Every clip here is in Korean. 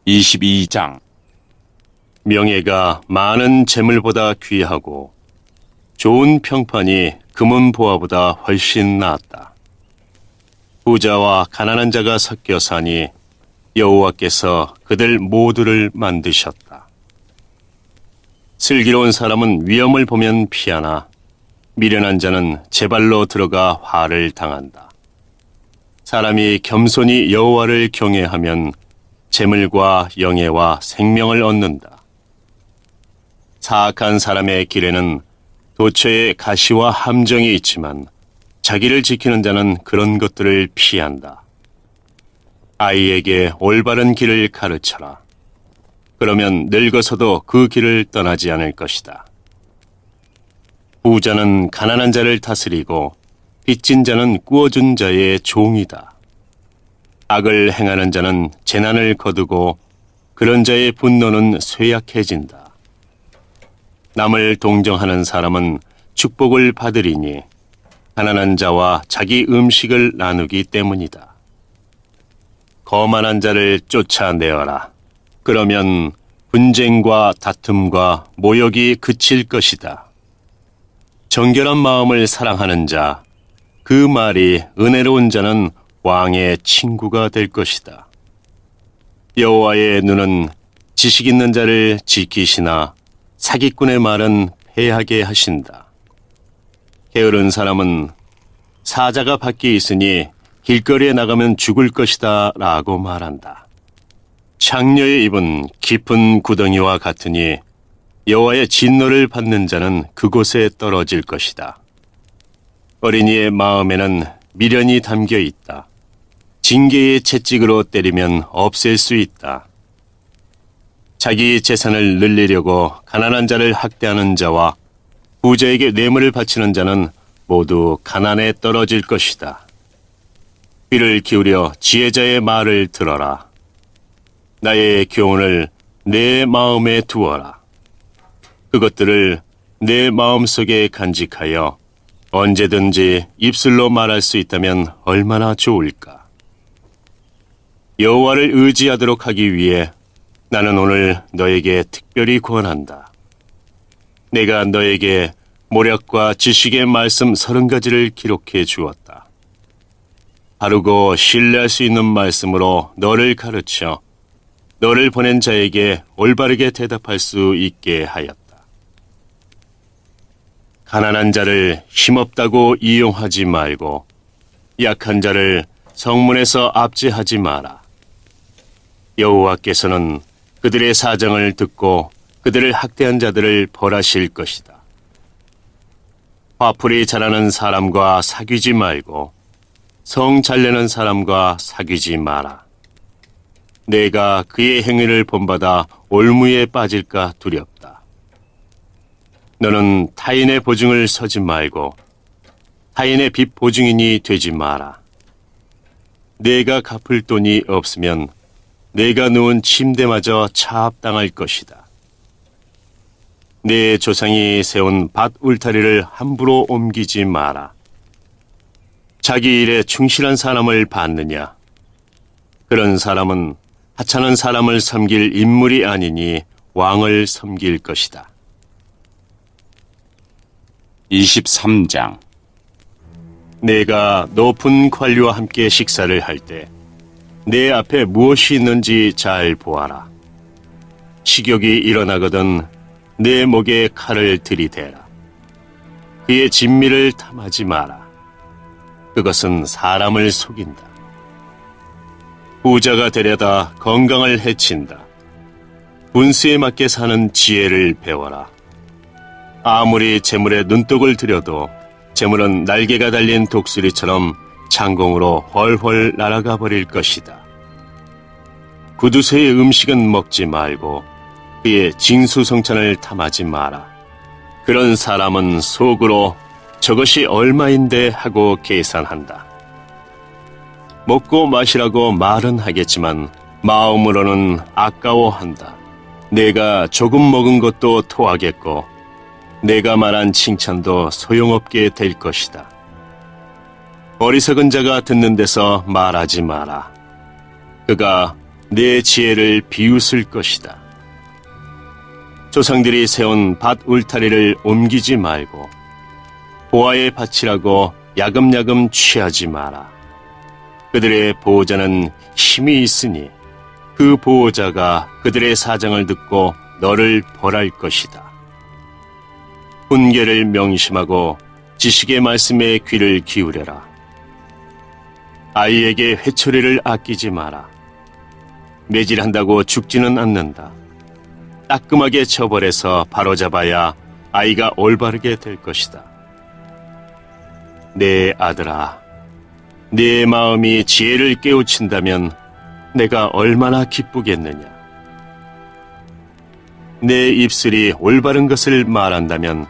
22장. 명예가 많은 재물보다 귀하고 좋은 평판이 금은 보화보다 훨씬 나았다. 부자와 가난한 자가 섞여 사니 여호와께서 그들 모두를 만드셨다. 슬기로운 사람은 위험을 보면 피하나 미련한 자는 제발로 들어가 화를 당한다. 사람이 겸손히 여호와를 경외하면 재물과 영예와 생명을 얻는다. 사악한 사람의 길에는 도처에 가시와 함정이 있지만 자기를 지키는 자는 그런 것들을 피한다. 아이에게 올바른 길을 가르쳐라. 그러면 늙어서도 그 길을 떠나지 않을 것이다. 부자는 가난한 자를 다스리고 빚진 자는 꾸어준 자의 종이다. 악을 행하는 자는 재난을 거두고 그런 자의 분노는 쇠약해진다. 남을 동정하는 사람은 축복을 받으리니 가난한 자와 자기 음식을 나누기 때문이다. 거만한 자를 쫓아내어라. 그러면 분쟁과 다툼과 모욕이 그칠 것이다. 정결한 마음을 사랑하는 자, 그 말이 은혜로운 자는 왕의 친구가 될 것이다. 여호와의 눈은 지식 있는 자를 지키시나 사기꾼의 말은 패하게 하신다. 게으른 사람은 사자가 밖에 있으니 길거리에 나가면 죽을 것이다 라고 말한다. 창녀의 입은 깊은 구덩이와 같으니 여호와의 진노를 받는 자는 그곳에 떨어질 것이다. 어린이의 마음에는 미련이 담겨 있다. 징계의 채찍으로 때리면 없앨 수 있다. 자기 재산을 늘리려고 가난한 자를 학대하는 자와 부자에게 뇌물을 바치는 자는 모두 가난에 떨어질 것이다. 귀를 기울여 지혜자의 말을 들어라. 나의 교훈을 내 마음에 두어라. 그것들을 내 마음속에 간직하여 언제든지 입술로 말할 수 있다면 얼마나 좋을까. 여호와를 의지하도록 하기 위해 나는 오늘 너에게 특별히 권한다. 내가 너에게 모략과 지식의 말씀 30가지를 기록해 주었다. 바르고 신뢰할 수 있는 말씀으로 너를 가르쳐 너를 보낸 자에게 올바르게 대답할 수 있게 하였다. 가난한 자를 힘없다고 이용하지 말고 약한 자를 성문에서 압제하지 마라. 여호와께서는 그들의 사정을 듣고 그들을 학대한 자들을 벌하실 것이다. 화풀이 잘하는 사람과 사귀지 말고 성 잘내는 사람과 사귀지 마라. 내가 그의 행위를 본받아 올무에 빠질까 두렵다. 너는 타인의 보증을 서지 말고 타인의 빚 보증인이 되지 마라. 내가 갚을 돈이 없으면 내가 누운 침대마저 차압당할 것이다. 내 조상이 세운 밭 울타리를 함부로 옮기지 마라. 자기 일에 충실한 사람을 받느냐? 그런 사람은 하찮은 사람을 섬길 인물이 아니니 왕을 섬길 것이다. 23장. 내가 높은 관리와 함께 식사를 할 때 내 앞에 무엇이 있는지 잘 보아라. 식욕이 일어나거든 내 목에 칼을 들이대라. 그의 진미를 탐하지 마라. 그것은 사람을 속인다. 부자가 되려다 건강을 해친다. 분수에 맞게 사는 지혜를 배워라. 아무리 재물에 눈독을 들여도 재물은 날개가 달린 독수리처럼 창공으로 훨훨 날아가 버릴 것이다. 구두쇠의 음식은 먹지 말고 그의 진수성찬을 탐하지 마라. 그런 사람은 속으로 저것이 얼마인데 하고 계산한다. 먹고 마시라고 말은 하겠지만 마음으로는 아까워한다. 내가 조금 먹은 것도 토하겠고 내가 말한 칭찬도 소용없게 될 것이다. 어리석은 자가 듣는 데서 말하지 마라. 그가 내 지혜를 비웃을 것이다. 조상들이 세운 밭 울타리를 옮기지 말고 보화의 밭이라고 야금야금 취하지 마라. 그들의 보호자는 힘이 있으니 그 보호자가 그들의 사정을 듣고 너를 벌할 것이다. 훈계를 명심하고 지식의 말씀에 귀를 기울여라. 아이에게 회초리를 아끼지 마라. 매질한다고 죽지는 않는다. 따끔하게 처벌해서 바로잡아야 아이가 올바르게 될 것이다. 내 아들아, 네 마음이 지혜를 깨우친다면 내가 얼마나 기쁘겠느냐. 내 입술이 올바른 것을 말한다면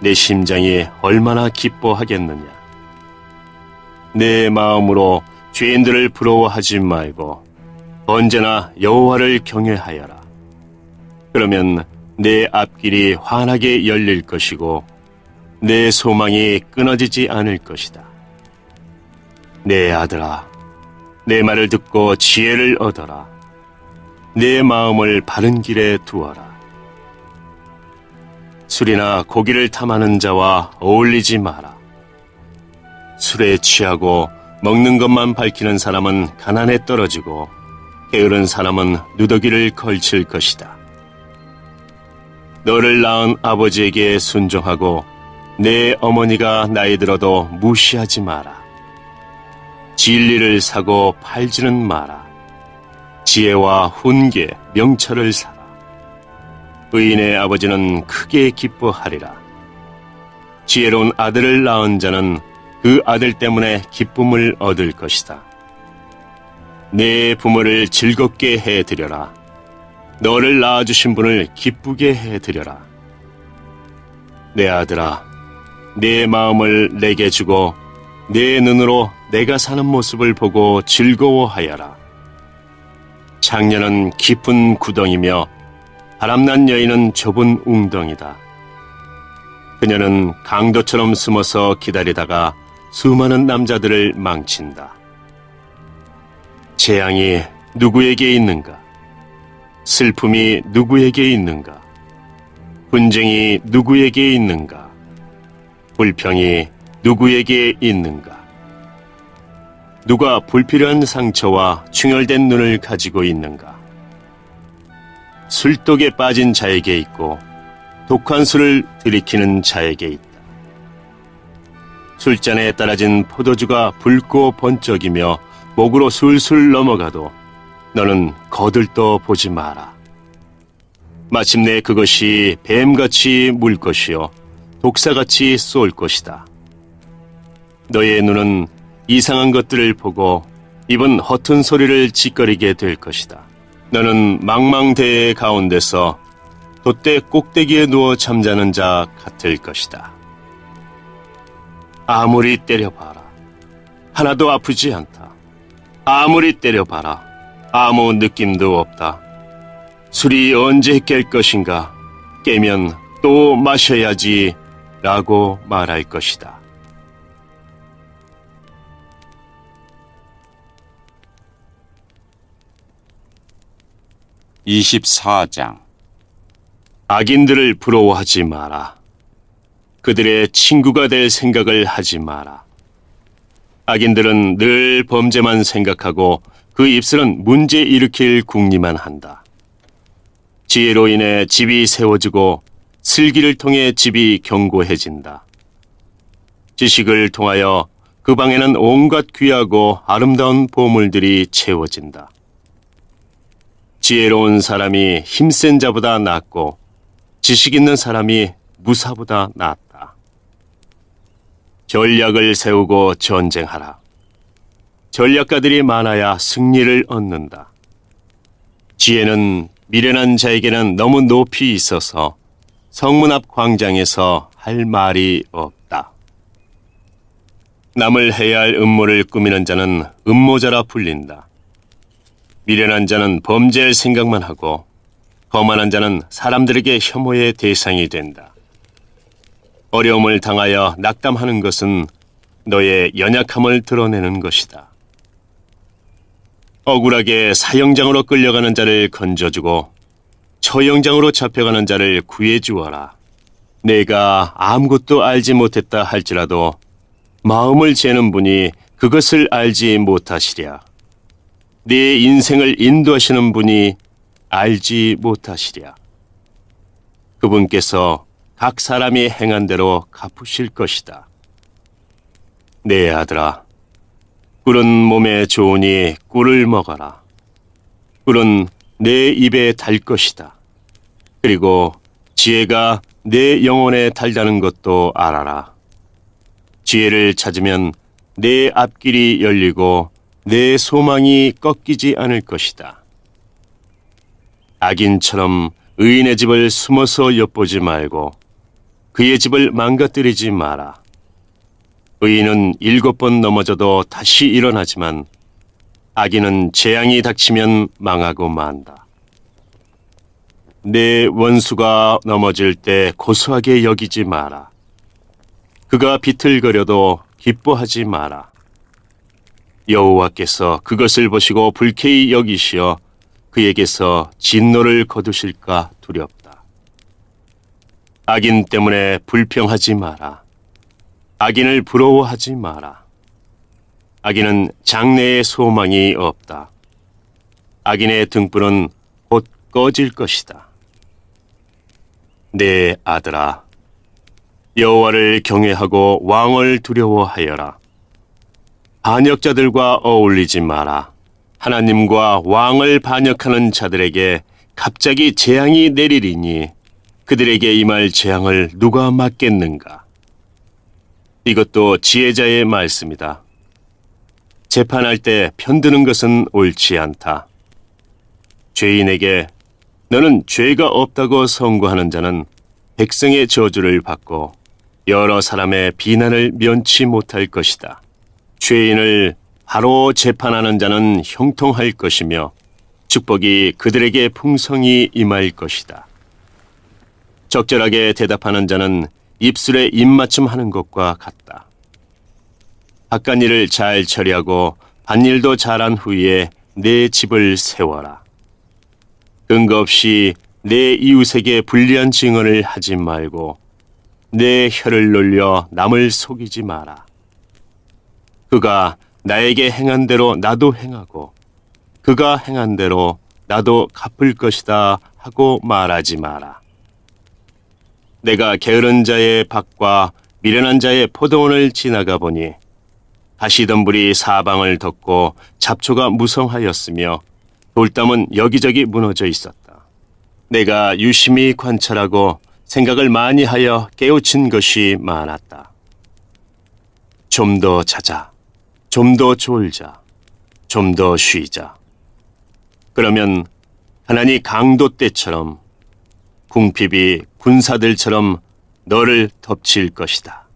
내 심장이 얼마나 기뻐하겠느냐. 내 마음으로 죄인들을 부러워하지 말고 언제나 여호와를 경외하여라. 그러면 내 앞길이 환하게 열릴 것이고 내 소망이 끊어지지 않을 것이다. 내 아들아, 내 말을 듣고 지혜를 얻어라. 내 마음을 바른 길에 두어라. 술이나 고기를 탐하는 자와 어울리지 마라. 술에 취하고 먹는 것만 밝히는 사람은 가난에 떨어지고 게으른 사람은 누더기를 걸칠 것이다. 너를 낳은 아버지에게 순종하고 내 어머니가 나이 들어도 무시하지 마라. 진리를 사고 팔지는 마라. 지혜와 훈계, 명철을 사라. 의인의 아버지는 크게 기뻐하리라. 지혜로운 아들을 낳은 자는 그 아들 때문에 기쁨을 얻을 것이다. 내 부모를 즐겁게 해드려라. 너를 낳아주신 분을 기쁘게 해드려라. 내 아들아, 내 마음을 내게 주고 내 눈으로 내가 사는 모습을 보고 즐거워하여라. 장녀는 깊은 구덩이며 바람난 여인은 좁은 웅덩이다. 그녀는 강도처럼 숨어서 기다리다가 수많은 남자들을 망친다. 재앙이 누구에게 있는가? 슬픔이 누구에게 있는가? 분쟁이 누구에게 있는가? 불평이 누구에게 있는가? 누가 불필요한 상처와 충혈된 눈을 가지고 있는가? 술독에 빠진 자에게 있고 독한 술을 들이키는 자에게 있다. 술잔에 따라진 포도주가 붉고 번쩍이며 목으로 술술 넘어가도 너는 거들떠 보지 마라. 마침내 그것이 뱀같이 물 것이요 독사같이 쏠 것이다. 너의 눈은 이상한 것들을 보고 입은 허튼 소리를 짓거리게 될 것이다. 너는 망망대해 가운데서 돛대 꼭대기에 누워 잠자는 자 같을 것이다. 아무리 때려봐라. 하나도 아프지 않다. 아무리 때려봐라. 아무 느낌도 없다. 술이 언제 깰 것인가? 깨면 또 마셔야지 라고 말할 것이다. (24장) 악인들을 부러워하지 마라. 그들의 친구가 될 생각을 하지 마라. 악인들은 늘 범죄만 생각하고 그 입술은 문제 일으킬 궁리만 한다. 지혜로 인해 집이 세워지고 슬기를 통해 집이 견고해진다. 지식을 통하여 그 방에는 온갖 귀하고 아름다운 보물들이 채워진다. 지혜로운 사람이 힘센 자보다 낫고 지식 있는 사람이 무사보다 낫다. 전략을 세우고 전쟁하라. 전략가들이 많아야 승리를 얻는다. 지혜는 미련한 자에게는 너무 높이 있어서 성문 앞 광장에서 할 말이 없다. 남을 해야 할 음모를 꾸미는 자는 음모자라 불린다. 미련한 자는 범죄할 생각만 하고 거만한 자는 사람들에게 혐오의 대상이 된다. 어려움을 당하여 낙담하는 것은 너의 연약함을 드러내는 것이다. 억울하게 사형장으로 끌려가는 자를 건져주고 처형장으로 잡혀가는 자를 구해주어라. 내가 아무것도 알지 못했다 할지라도 마음을 재는 분이 그것을 알지 못하시랴. 네 인생을 인도하시는 분이 알지 못하시랴. 그분께서 각 사람이 행한 대로 갚으실 것이다. 내 아들아, 꿀은 몸에 좋으니 꿀을 먹어라. 꿀은 내 입에 달 것이다. 그리고 지혜가 내 영혼에 달다는 것도 알아라. 지혜를 찾으면 내 앞길이 열리고 내 소망이 꺾이지 않을 것이다. 악인처럼 의인의 집을 숨어서 엿보지 말고 그의 집을 망가뜨리지 마라. 의인은 7번 넘어져도 다시 일어나지만 악인은 재앙이 닥치면 망하고 만다. 내 원수가 넘어질 때 고소하게 여기지 마라. 그가 비틀거려도 기뻐하지 마라. 여호와께서 그것을 보시고 불쾌히 여기시어 그에게서 진노를 거두실까 두렵다. 악인 때문에 불평하지 마라. 악인을 부러워하지 마라. 악인은 장래에 소망이 없다. 악인의 등불은 곧 꺼질 것이다. 내 아들아, 여호와를 경외하고 왕을 두려워하여라. 반역자들과 어울리지 마라. 하나님과 왕을 반역하는 자들에게 갑자기 재앙이 내리리니 그들에게 임할 재앙을 누가 막겠는가? 이것도 지혜자의 말씀이다. 재판할 때 편드는 것은 옳지 않다. 죄인에게 너는 죄가 없다고 선고하는 자는 백성의 저주를 받고 여러 사람의 비난을 면치 못할 것이다. 죄인을 바로 재판하는 자는 형통할 것이며 축복이 그들에게 풍성히 임할 것이다. 적절하게 대답하는 자는 입술에 입맞춤하는 것과 같다. 바깥일을 잘 처리하고 밭일도 잘한 후에 내 집을 세워라. 근거 없이 내 이웃에게 불리한 증언을 하지 말고 내 혀를 놀려 남을 속이지 마라. 그가 나에게 행한 대로 나도 행하고 그가 행한 대로 나도 갚을 것이다 하고 말하지 마라. 내가 게으른 자의 밭과 미련한 자의 포도원을 지나가 보니 가시덤불이 사방을 덮고 잡초가 무성하였으며 돌담은 여기저기 무너져 있었다. 내가 유심히 관찰하고 생각을 많이 하여 깨우친 것이 많았다. 좀 더 자자, 좀 더 졸자, 좀 더 쉬자. 그러면 하나님 강도 때처럼 궁핍이 군사들처럼 너를 덮칠 것이다.